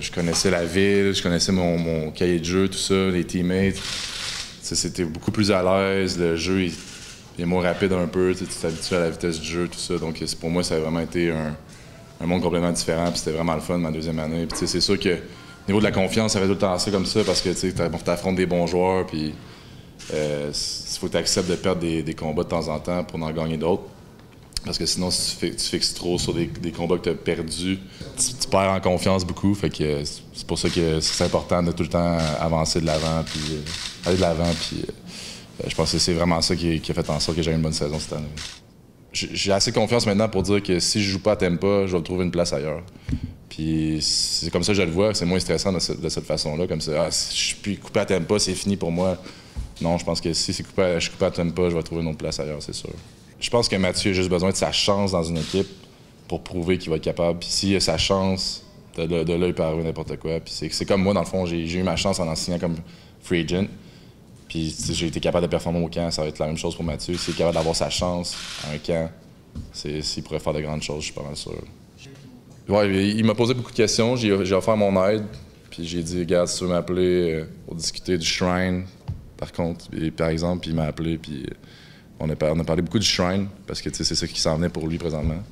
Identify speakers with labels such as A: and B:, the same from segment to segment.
A: Je connaissais la ville, je connaissais mon cahier de jeu, tout ça, les teammates. C'était beaucoup plus à l'aise, le jeu est moins rapide un peu, tu t'habitues à la vitesse du jeu, tout ça. Donc pour moi, ça a vraiment été un monde complètement différent, puis c'était vraiment le fun ma deuxième année. Puis c'est sûr que au niveau de la confiance, ça fait tout le temps ça comme ça, parce que tu affrontes des bons joueurs, puis il faut que tu acceptes de perdre des combats de temps en temps pour en gagner d'autres. Parce que sinon, si tu fixes trop sur des combats que tu as perdus, tu perds en confiance beaucoup. Fait que c'est pour ça que c'est important de tout le temps avancer de l'avant, puis aller de l'avant. Puis je pense que c'est vraiment ça qui a fait en sorte que j'ai eu une bonne saison cette année. J'ai assez confiance maintenant pour dire que si je joue pas à Tampa, je vais trouver une place ailleurs. Puis c'est comme ça que je le vois, c'est moins stressant de cette façon-là. Comme ça, si je suis plus coupé à Tampa, c'est fini pour moi. Non, je pense que si je suis coupé à Tampa, je vais trouver une autre place ailleurs, c'est sûr. Je pense que Mathieu a juste besoin de sa chance dans une équipe pour prouver qu'il va être capable. Puis s'il a sa chance, de là, il peut arriver n'importe quoi. Puis c'est comme moi, dans le fond, j'ai eu ma chance en signant comme free agent. Puis j'ai été capable de performer au camp, ça va être la même chose pour Mathieu. S'il est capable d'avoir sa chance à un camp, s'il pourrait faire de grandes choses, je suis pas mal sûr. Ouais, il m'a posé beaucoup de questions, j'ai offert mon aide. Puis j'ai dit, regarde, si tu veux m'appeler pour discuter du Shrine, par exemple, puis il m'a appelé, puis on a parlé beaucoup du Shrine, parce que c'est ça qui s'en venait pour lui présentement.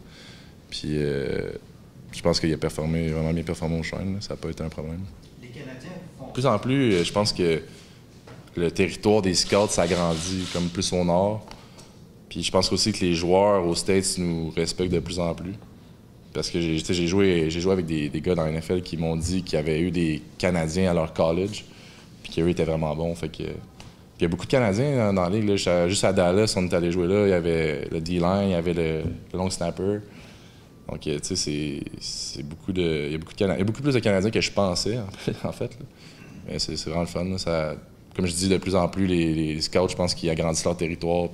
A: Puis je pense qu'il a vraiment bien performé au Shrine, là. Ça n'a pas été un problème.
B: Les Canadiens font...
A: De plus en plus, je pense que le territoire des scouts s'agrandit comme plus au nord. Puis je pense aussi que les joueurs aux States nous respectent de plus en plus. Parce que j'ai joué avec des gars dans la NFL qui m'ont dit qu'il y avait eu des Canadiens à leur college, puis qu'eux étaient vraiment bons. Fait que il y a beaucoup de Canadiens dans la ligue. Là. Juste à Dallas, on est allé jouer là. Il y avait le D-line, il y avait le long snapper. Donc, tu sais, c'est beaucoup de... Il y a beaucoup plus de Canadiens que je pensais, en fait. Là. Mais c'est vraiment le fun. Là. Ça, comme je dis, de plus en plus, les scouts, je pense qu'ils agrandissent leur territoire.